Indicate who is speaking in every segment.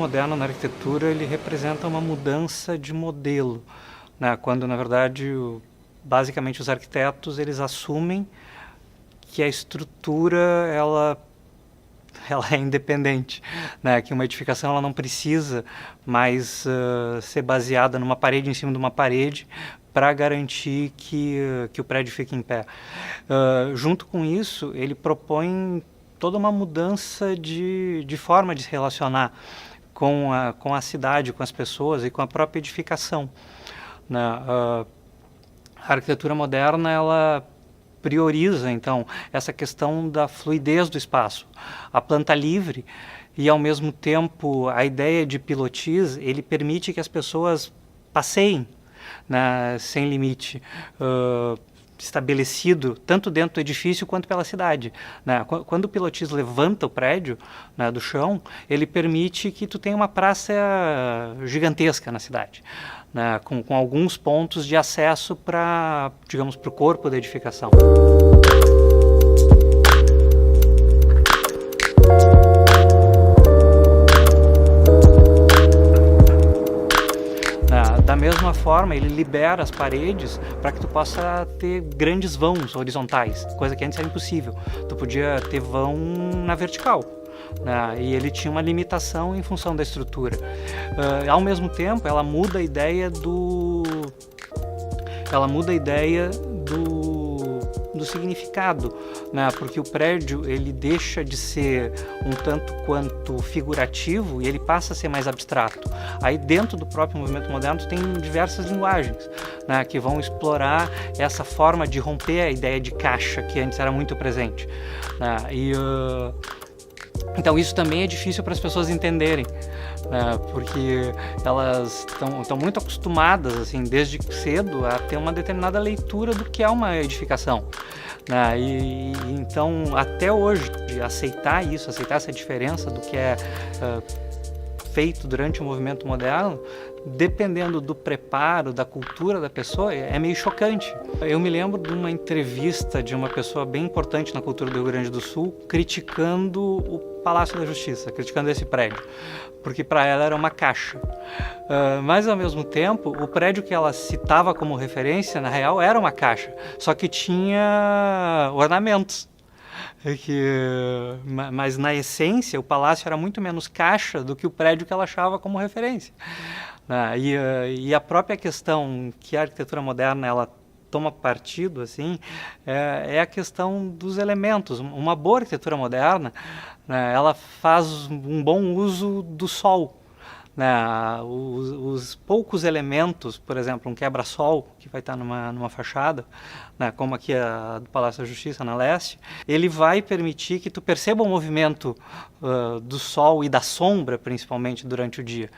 Speaker 1: moderno na arquitetura ele representa uma mudança de modelo, né? Quando na verdade basicamente os arquitetos eles assumem que a estrutura ela é independente, né? Que uma edificação ela não precisa mais ser baseada numa parede em cima de uma parede para garantir que o prédio fique em pé. Junto com isso, ele propõe toda uma mudança de forma de se relacionar com a cidade, com as pessoas e com a própria edificação, né? A arquitetura moderna ela prioriza, então, essa questão da fluidez do espaço. A planta livre e, ao mesmo tempo, a ideia de pilotis, ele permite que as pessoas passeiem, né, sem limite, estabelecido tanto dentro do edifício quanto pela cidade, né? Quando o pilotis levanta o prédio, né, do chão, ele permite que tu tenha uma praça gigantesca na cidade, né, com alguns pontos de acesso para, digamos, para o corpo da edificação. Da mesma forma, ele libera as paredes para que tu possa ter grandes vãos horizontais, coisa que antes era impossível. Tu podia ter vão na vertical, né? E ele tinha uma limitação em função da estrutura. Ao mesmo tempo, ela muda a ideia do significado, né? Porque o prédio ele deixa de ser um tanto quanto figurativo e ele passa a ser mais abstrato. Aí dentro do próprio movimento moderno tem diversas linguagens, né, que vão explorar essa forma de romper a ideia de caixa que antes era muito presente, né? Então isso também é difícil para as pessoas entenderem, né, porque elas estão muito acostumadas, assim, desde cedo a ter uma determinada leitura do que é uma edificação, né, e então até hoje aceitar essa diferença do que é feito durante o movimento moderno, dependendo do preparo, da cultura da pessoa, é meio chocante. Eu me lembro de uma entrevista de uma pessoa bem importante na cultura do Rio Grande do Sul, criticando o Palácio da Justiça, criticando esse prédio, porque para ela era uma caixa. Mas, ao mesmo tempo, o prédio que ela citava como referência, na real, era uma caixa, só que tinha ornamentos. Mas na essência o palácio era muito menos caixa do que o prédio que ela achava como referência, né? E a própria questão que a arquitetura moderna ela toma partido, assim, é a questão dos elementos. Uma boa arquitetura moderna, né, ela faz um bom uso do sol, né? Os poucos elementos, por exemplo, um quebra-sol que vai estar numa fachada, né, como aqui a do Palácio da Justiça na leste, ele vai permitir que tu perceba o movimento do sol e da sombra, principalmente durante o dia.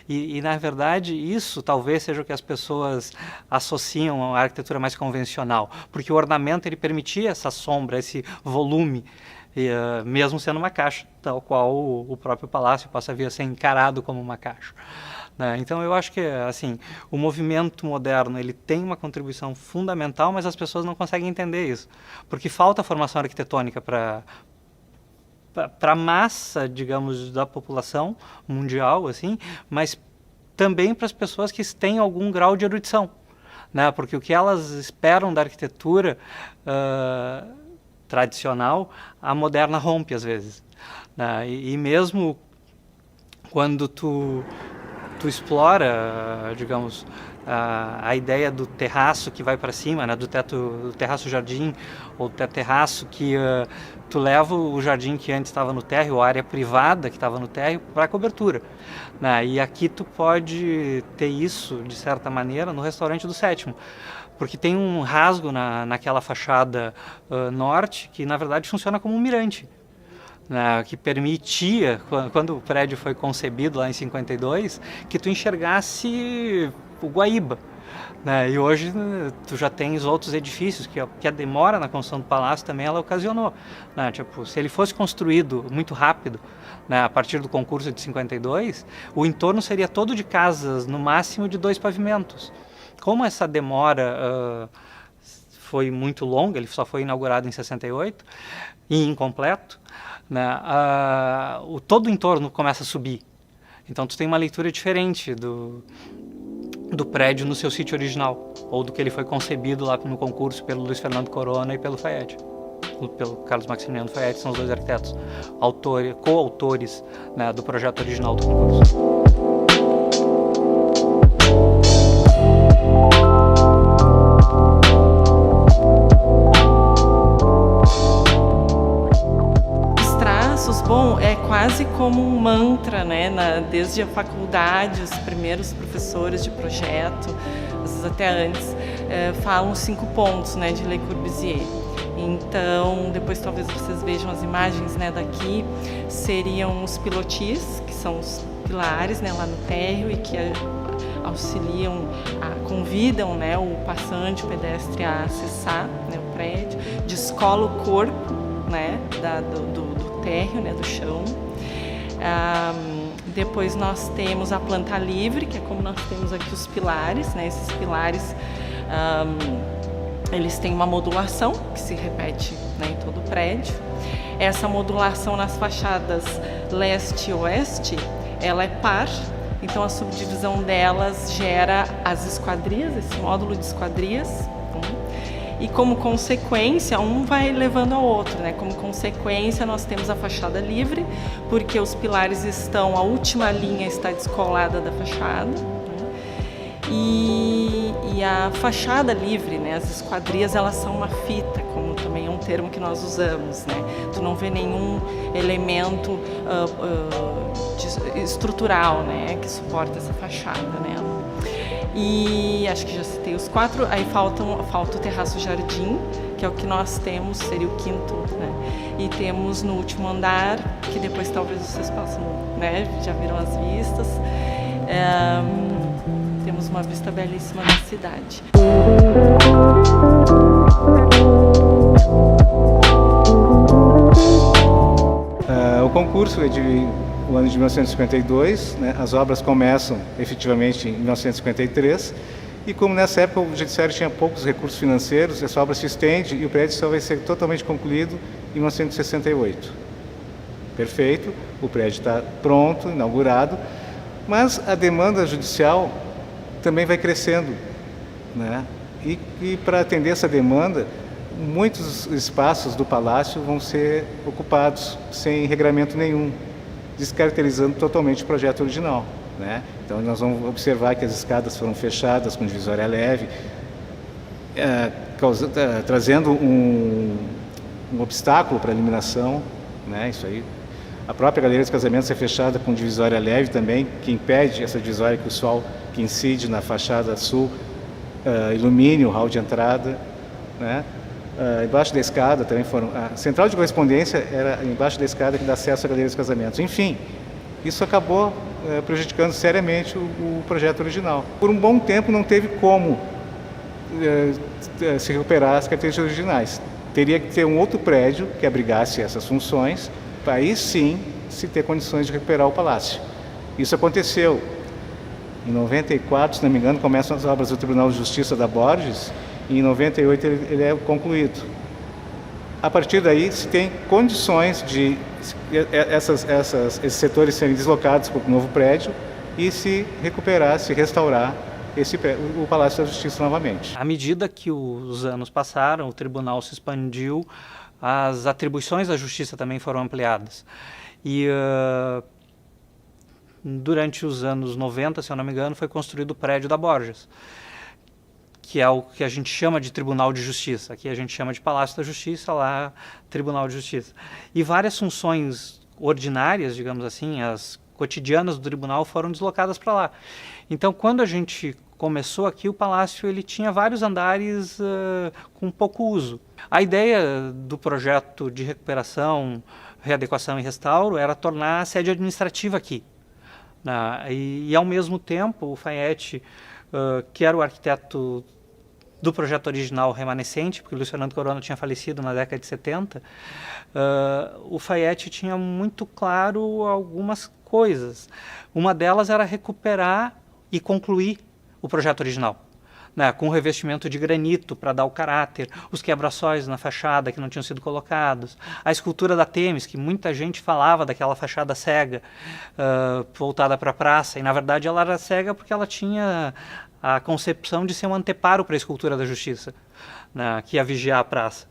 Speaker 1: E na verdade isso talvez seja o que as pessoas associam à arquitetura mais convencional, porque o ornamento ele permitia essa sombra, esse volume, mesmo sendo uma caixa, tal qual o próprio palácio passa a vir a ser encarado como uma caixa, né? Então eu acho que assim, o movimento moderno ele tem uma contribuição fundamental, mas as pessoas não conseguem entender isso, porque falta formação arquitetônica para a massa, digamos, da população mundial, assim, mas também para as pessoas que têm algum grau de erudição, né? Porque o que elas esperam da arquitetura tradicional, a moderna rompe às vezes, né? E mesmo quando tu explora, digamos, a ideia do terraço que vai para cima, né, do terraço-jardim, ou do terraço que tu leva o jardim que antes estava no térreo, ou a área privada que estava no térreo, para a cobertura, né? E aqui tu pode ter isso, de certa maneira, no restaurante do Sétimo, porque tem um rasgo naquela fachada norte que, na verdade, funciona como um mirante, né, que permitia, quando o prédio foi concebido lá em 52, que tu enxergasse o Guaíba, né? E hoje tu já tens outros edifícios que a demora na construção do palácio também ela ocasionou, né? Tipo, se ele fosse construído muito rápido, né, a partir do concurso de 52, o entorno seria todo de casas, no máximo de 2 pavimentos. Como essa demora foi muito longa, ele só foi inaugurado em 68 e incompleto, né, todo o entorno começa a subir. Então tu tem uma leitura diferente do prédio no seu sítio original, ou do que ele foi concebido lá no concurso pelo Luiz Fernando Corona e pelo Fayet. Pelo Carlos Maximiliano Fayet, são os dois arquitetos coautores, né, do projeto original do concurso.
Speaker 2: Bom, é quase como um mantra, né? Desde a faculdade, os primeiros professores de projeto, às vezes até antes, falam 5 pontos, né, de Le Corbusier. Então, depois talvez vocês vejam as imagens, né, daqui, seriam os pilotis, que são os pilares, né, lá no térreo e que auxiliam, convidam, né, o passante, o pedestre a acessar, né, o prédio, descola o corpo, né, do térreo, né, do chão. Depois nós temos a planta livre, que é como nós temos aqui os pilares, né, esses pilares eles têm uma modulação que se repete, né, em todo o prédio. Essa modulação nas fachadas leste e oeste, ela é par, então a subdivisão delas gera as esquadrias, esse módulo de esquadrias. E como consequência, um vai levando ao outro, né? Como consequência, nós temos a fachada livre, porque os pilares estão, a última linha está descolada da fachada. Né? E a fachada livre, né? As esquadrias, elas são uma fita, como também é um termo que nós usamos, né? Tu não vê nenhum elemento estrutural, né? Que suporta essa fachada, né? E acho que já citei os 4, aí falta o terraço-jardim, que é o que nós temos, seria o 5º, né? E temos no último andar, que depois talvez vocês possam, né, já viram as vistas, temos uma vista belíssima da cidade.
Speaker 3: O concurso é o ano de 1952, né? As obras começam efetivamente em 1953 e como nessa época o judiciário tinha poucos recursos financeiros, essa obra se estende e o prédio só vai ser totalmente concluído em 1968. Perfeito, o prédio está pronto, inaugurado, mas a demanda judicial também vai crescendo, né? E para atender essa demanda, muitos espaços do palácio vão ser ocupados sem regramento nenhum, descaracterizando totalmente o projeto original, né? Então nós vamos observar que as escadas foram fechadas com divisória leve, trazendo um obstáculo para a iluminação, né? Isso aí. A própria galeria dos casamentos é fechada com divisória leve também, que impede essa divisória que o sol que incide na fachada sul ilumine o hall de entrada, né? Embaixo da escada também a central de correspondência era embaixo da escada que dá acesso à galeria dos casamentos. Enfim, isso acabou prejudicando seriamente o projeto original. Por um bom tempo não teve como se recuperar as características originais. Teria que ter um outro prédio que abrigasse essas funções, para aí sim se ter condições de recuperar o palácio. Isso aconteceu. Em 94, se não me engano, começam as obras do Tribunal de Justiça da Borges, e em 98 ele é concluído. A partir daí, se tem condições de esses setores serem deslocados para o novo prédio e se recuperar, se restaurar o Palácio da Justiça novamente.
Speaker 1: À medida que os anos passaram, o tribunal se expandiu, as atribuições da justiça também foram ampliadas. E durante os anos 90, se eu não me engano, foi construído o prédio da Borges, que é o que a gente chama de Tribunal de Justiça. Aqui a gente chama de Palácio da Justiça, lá Tribunal de Justiça. E várias funções ordinárias, digamos assim, as cotidianas do tribunal foram deslocadas para lá. Então, quando a gente começou aqui, o palácio ele tinha vários andares com pouco uso. A ideia do projeto de recuperação, readequação e restauro era tornar a sede administrativa aqui. E ao mesmo tempo, o Fayet, que era o arquiteto do projeto original remanescente, porque o Luiz Fernando Corona tinha falecido na década de 70, o Fayet tinha muito claro algumas coisas. Uma delas era recuperar e concluir o projeto original. né, com revestimento de granito para dar o caráter, os quebra-sóis na fachada que não tinham sido colocados, a escultura da Temis, que muita gente falava daquela fachada cega, voltada para a praça, e na verdade ela era cega porque ela tinha a concepção de ser um anteparo para a escultura da Justiça, né, que ia vigiar a praça.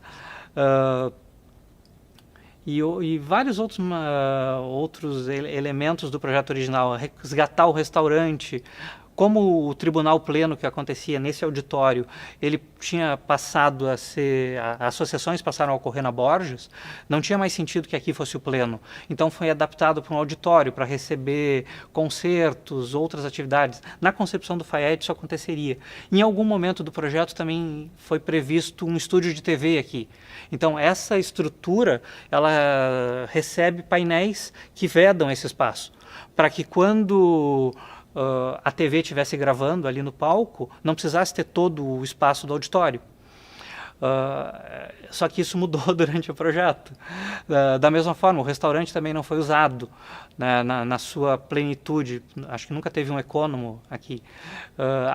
Speaker 1: E vários outros elementos do projeto original, resgatar o restaurante, como o tribunal pleno que acontecia nesse auditório, ele tinha passado a ser, as associações passaram a ocorrer na Borges, não tinha mais sentido que aqui fosse o pleno. Então foi adaptado para um auditório, para receber concertos, outras atividades. Na concepção do Fayette isso aconteceria. Em algum momento do projeto também foi previsto um estúdio de TV aqui. Então essa estrutura, ela recebe painéis que vedam esse espaço, para que quando a TV estivesse gravando ali no palco, não precisasse ter todo o espaço do auditório. Só que isso mudou durante o projeto. Da mesma forma, o restaurante também não foi usado, né, na sua plenitude. Acho que nunca teve um econômico aqui.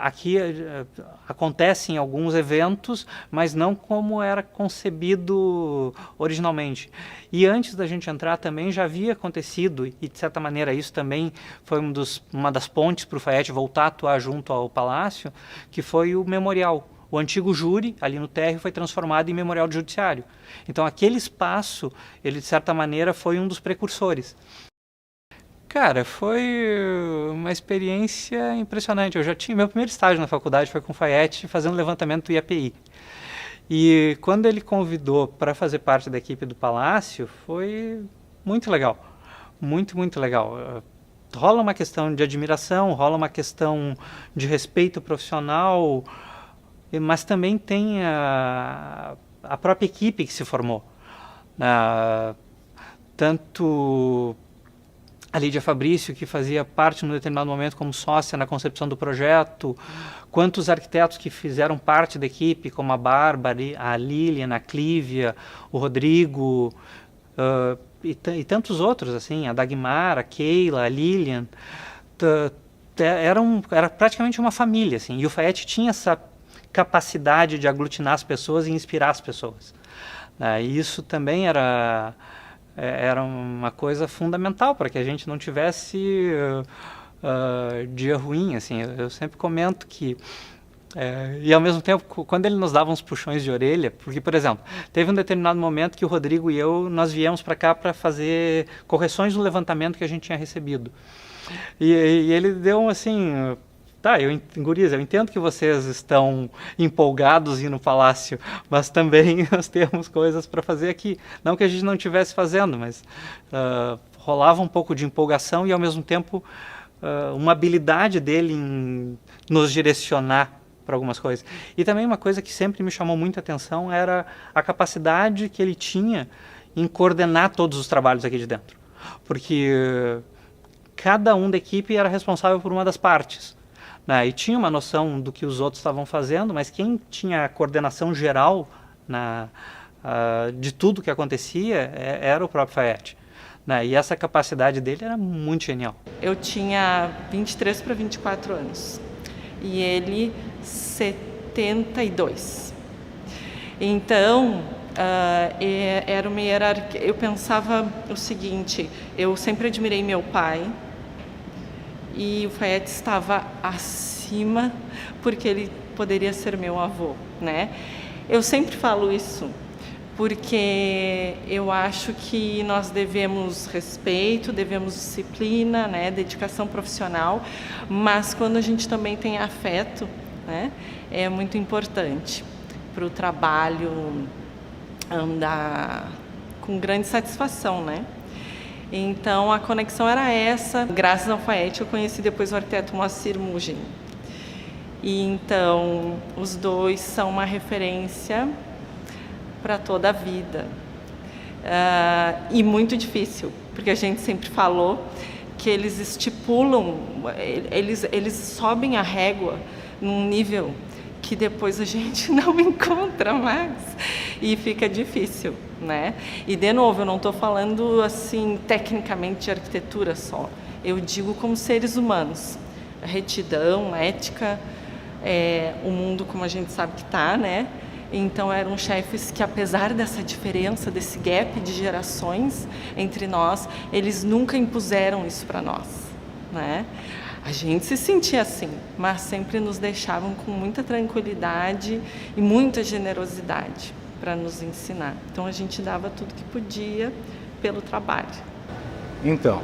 Speaker 1: Aqui acontecem alguns eventos, mas não como era concebido originalmente. E antes da gente entrar também já havia acontecido, e de certa maneira isso também foi uma das pontes para o Fayette voltar a atuar junto ao Palácio, que foi o memorial. O antigo júri, ali no térreo, foi transformado em memorial de judiciário. Então, aquele espaço, ele, de certa maneira, foi um dos precursores. Cara, foi uma experiência impressionante. Eu já tinha... Meu primeiro estágio na faculdade foi com o Fayette, fazendo levantamento do IAPI. E quando ele convidou para fazer parte da equipe do Palácio, foi muito legal. Muito, muito legal. Rola uma questão de admiração, rola uma questão de respeito profissional, mas também tem a própria equipe que se formou. Tanto a Lídia Fabrício, que fazia parte, num determinado momento, como sócia na concepção do projeto, quanto os arquitetos que fizeram parte da equipe, como a Bárbara, a Lilian, a Clívia, o Rodrigo, e tantos outros, assim, a Dagmar, a Keila, a Lilian, era praticamente uma família, assim, e o Fayette tinha essa capacidade de aglutinar as pessoas e inspirar as pessoas. E isso também era uma coisa fundamental para que a gente não tivesse dia ruim. Assim, eu sempre comento que, e ao mesmo tempo, quando ele nos dava uns puxões de orelha, porque, por exemplo, teve um determinado momento que o Rodrigo e eu, nós viemos para cá para fazer correções no levantamento que a gente tinha recebido. E ele deu assim... Tá, guris, eu entendo que vocês estão empolgados em ir no Palácio, mas também nós temos coisas para fazer aqui. Não que a gente não estivesse fazendo, mas rolava um pouco de empolgação e, ao mesmo tempo, uma habilidade dele em nos direcionar para algumas coisas. E também uma coisa que sempre me chamou muita atenção era a capacidade que ele tinha em coordenar todos os trabalhos aqui de dentro. Porque cada um da equipe era responsável por uma das partes. E tinha uma noção do que os outros estavam fazendo, mas quem tinha a coordenação geral de tudo que acontecia era o próprio Fayette. E essa capacidade dele era muito genial.
Speaker 2: Eu tinha 23 para 24 anos e ele 72. Então, era uma hierarquia. Eu pensava o seguinte, eu sempre admirei meu pai, e o Fayette estava acima porque ele poderia ser meu avô, né? Eu sempre falo isso porque eu acho que nós devemos respeito, devemos disciplina, né? Dedicação profissional, mas quando a gente também tem afeto, né? É muito importante para o trabalho andar com grande satisfação, né? Então, a conexão era essa. Graças ao Fayette, eu conheci depois o arquiteto Moacir Mugen. E então, os dois são uma referência para toda a vida. E muito difícil, porque a gente sempre falou que eles estipulam, eles sobem a régua num nível que depois a gente não encontra mais e fica difícil, né? E de novo, eu não estou falando assim tecnicamente de arquitetura só, eu digo como seres humanos, retidão, ética, o mundo como a gente sabe que está, né? Então eram chefes que, apesar dessa diferença, desse gap de gerações entre nós, eles nunca impuseram isso para nós, né? A gente se sentia assim, mas sempre nos deixavam com muita tranquilidade e muita generosidade para nos ensinar. Então a gente dava tudo que podia pelo trabalho.
Speaker 3: Então,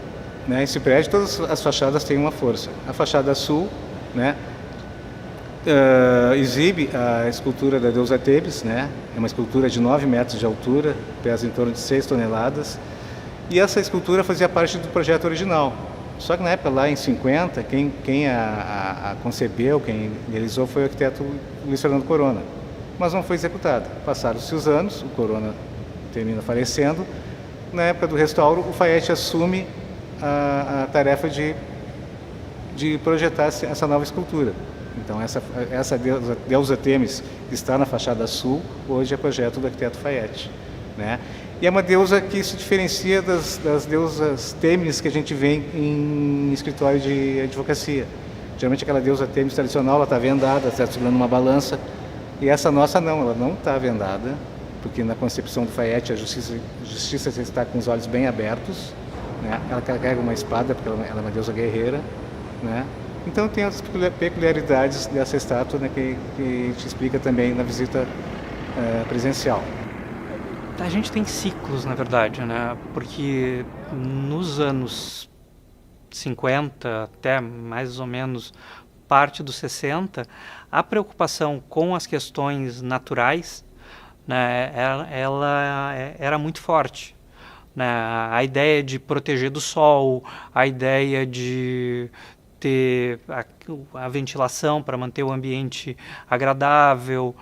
Speaker 3: né, esse prédio, todas as fachadas têm uma força. A fachada sul, né, exibe a escultura da deusa Tebes, né? É uma escultura de 9 metros de altura, pesa em torno de 6 toneladas. E essa escultura fazia parte do projeto original. Só que na época, lá em 50, quem a concebeu, quem realizou foi o arquiteto Luiz Fernando Corona. Mas não foi executada. Passaram-se os anos, o Corona termina falecendo. Na época do restauro, o Fayette assume a tarefa de projetar essa nova escultura. Então, essa deusa Temis, que está na fachada sul, hoje é projeto do arquiteto Fayette, né? E é uma deusa que se diferencia das deusas Temis que a gente vê em escritório de advocacia. Geralmente aquela deusa Temis tradicional, ela está vendada, está segurando uma balança. E essa nossa não, ela não está vendada, porque na concepção do Fayette a justiça está com os olhos bem abertos, né? Ela carrega uma espada, porque ela é uma deusa guerreira, né? Então tem as peculiaridades dessa estátua, né, que te explica também na visita presencial.
Speaker 1: A gente tem ciclos, na verdade, né? Porque nos anos 50, até mais ou menos parte dos 60, a preocupação com as questões naturais, né, ela era muito forte, né? A ideia de proteger do sol, a ideia de ter a ventilação para manter o ambiente agradável,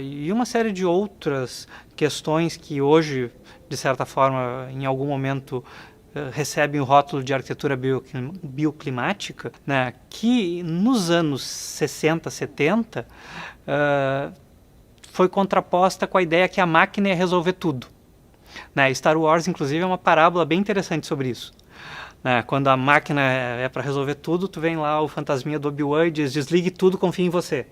Speaker 1: e uma série de outras questões que hoje, de certa forma, em algum momento recebem o rótulo de arquitetura bioclimática, né, que nos anos 60, 70 foi contraposta com a ideia que a máquina ia resolver tudo, né? Star Wars, inclusive, é uma parábola bem interessante sobre isso. Quando a máquina é para resolver tudo, tu vem lá o fantasminha do Obi-Wan e diz: desligue tudo, confie em você.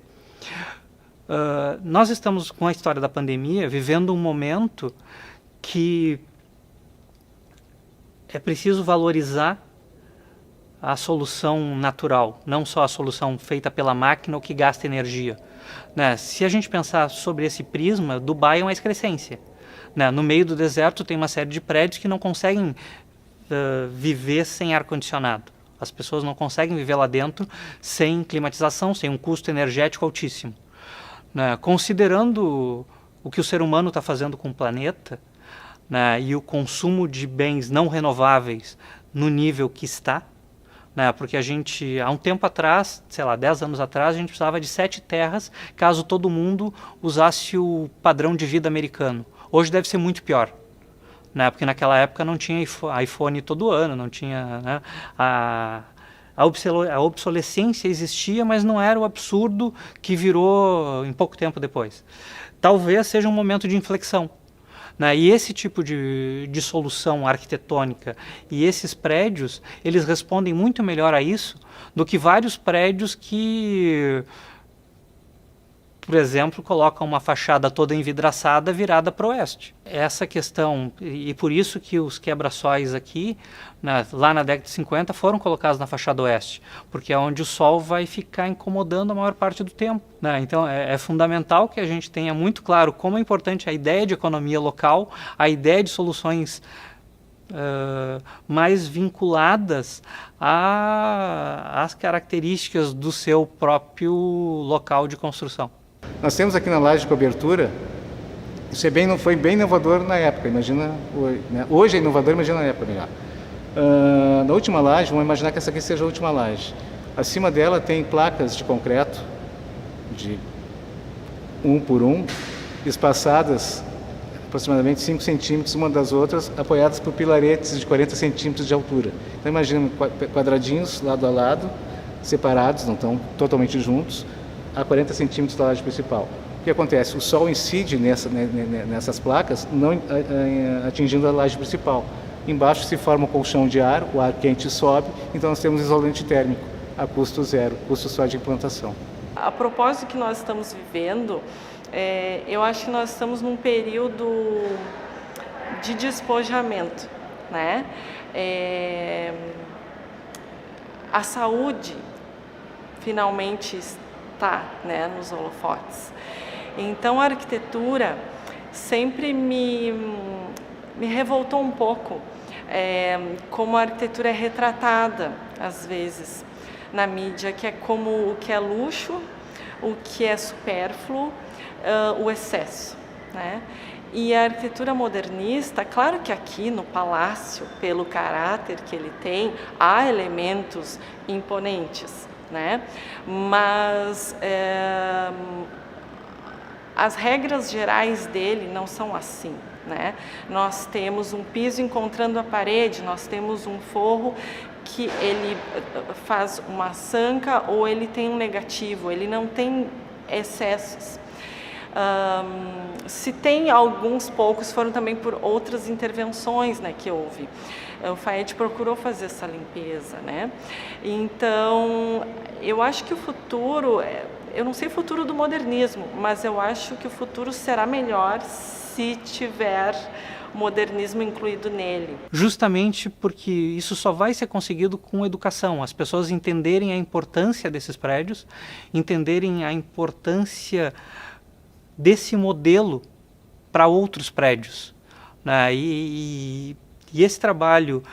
Speaker 1: Nós estamos, com a história da pandemia, vivendo um momento que é preciso valorizar a solução natural, não só a solução feita pela máquina ou que gasta energia, né? Se a gente pensar sobre esse prisma, Dubai é uma excrescência, né? No meio do deserto tem uma série de prédios que não conseguem viver sem ar-condicionado. As pessoas não conseguem viver lá dentro sem climatização, sem um custo energético altíssimo, né? Considerando o que o ser humano está fazendo com o planeta, né, e o consumo de bens não renováveis no nível que está, né, porque a gente, há um tempo atrás, sei lá, 10 anos atrás, a gente precisava de 7 terras caso todo mundo usasse o padrão de vida americano. Hoje deve ser muito pior, né, porque naquela época não tinha iPhone todo ano, não tinha, né, a obsolescência existia, mas não era o absurdo que virou em pouco tempo depois. Talvez seja um momento de inflexão, né? E esse tipo de solução arquitetônica e esses prédios, eles respondem muito melhor a isso do que vários prédios que, por exemplo, colocam uma fachada toda envidraçada virada para o oeste. Essa questão, e por isso que os quebra-sóis aqui, né, lá na década de 50, foram colocados na fachada oeste, porque é onde o sol vai ficar incomodando a maior parte do tempo, né? Então é fundamental que a gente tenha muito claro como é importante a ideia de economia local, a ideia de soluções mais vinculadas às características do seu próprio local de construção.
Speaker 3: Nós temos aqui na laje de cobertura, isso foi bem inovador na época, imagina hoje, né? Hoje é inovador, imagina na época melhor. Na última laje, vamos imaginar que essa aqui seja a última laje. Acima dela tem placas de concreto, de 1 por 1, espaçadas aproximadamente 5 centímetros uma das outras, apoiadas por pilaretes de 40 centímetros de altura. Então imagina quadradinhos lado a lado, separados, não estão totalmente juntos, a 40 centímetros da laje principal. O que acontece? O sol incide nessas placas, não atingindo a laje principal. Embaixo se forma um colchão de ar, o ar quente sobe, então nós temos isolante térmico, a custo zero, custo só de implantação.
Speaker 2: a propósito que nós estamos vivendo, eu acho que nós estamos num período de despojamento, né? A saúde finalmente está, né, nos holofotes. Então a arquitetura sempre me revoltou um pouco, como a arquitetura é retratada às vezes na mídia, que é como o que é luxo, o que é supérfluo, o excesso, né? E a arquitetura modernista, claro que aqui no Palácio, pelo caráter que ele tem, há elementos imponentes, né? Mas as regras gerais dele não são assim, né? Nós temos um piso encontrando a parede, nós temos um forro que ele faz uma sanca ou ele tem um negativo, ele não tem excessos. Se tem alguns poucos, foram também por outras intervenções, né, que houve. O FAED procurou fazer essa limpeza, né? Então, eu acho que o futuro, eu não sei o futuro do modernismo, mas eu acho que o futuro será melhor se tiver modernismo incluído nele.
Speaker 1: Justamente porque isso só vai ser conseguido com educação, as pessoas entenderem a importância desses prédios, entenderem a importância desse modelo para outros prédios, né? E esse trabalho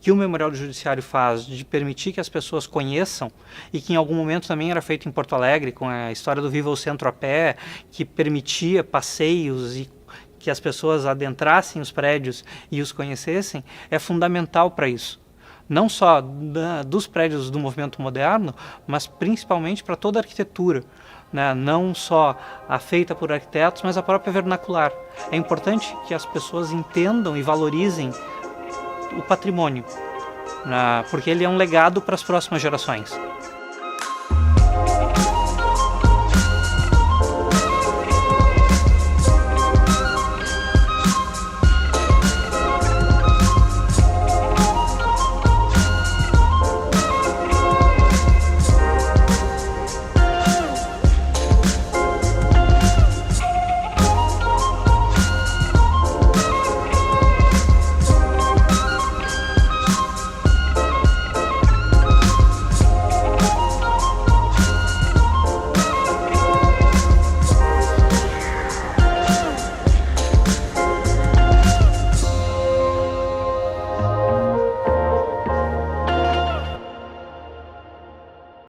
Speaker 1: que o Memorial do Judiciário faz de permitir que as pessoas conheçam, e que em algum momento também era feito em Porto Alegre, com a história do Viva o Centro a Pé, que permitia passeios e que as pessoas adentrassem os prédios e os conhecessem, é fundamental para isso. Não só dos prédios do movimento moderno, mas principalmente para toda a arquitetura, né? Não só a feita por arquitetos, mas a própria vernacular. É importante que as pessoas entendam e valorizem o patrimônio, né? Porque ele é um legado para as próximas gerações.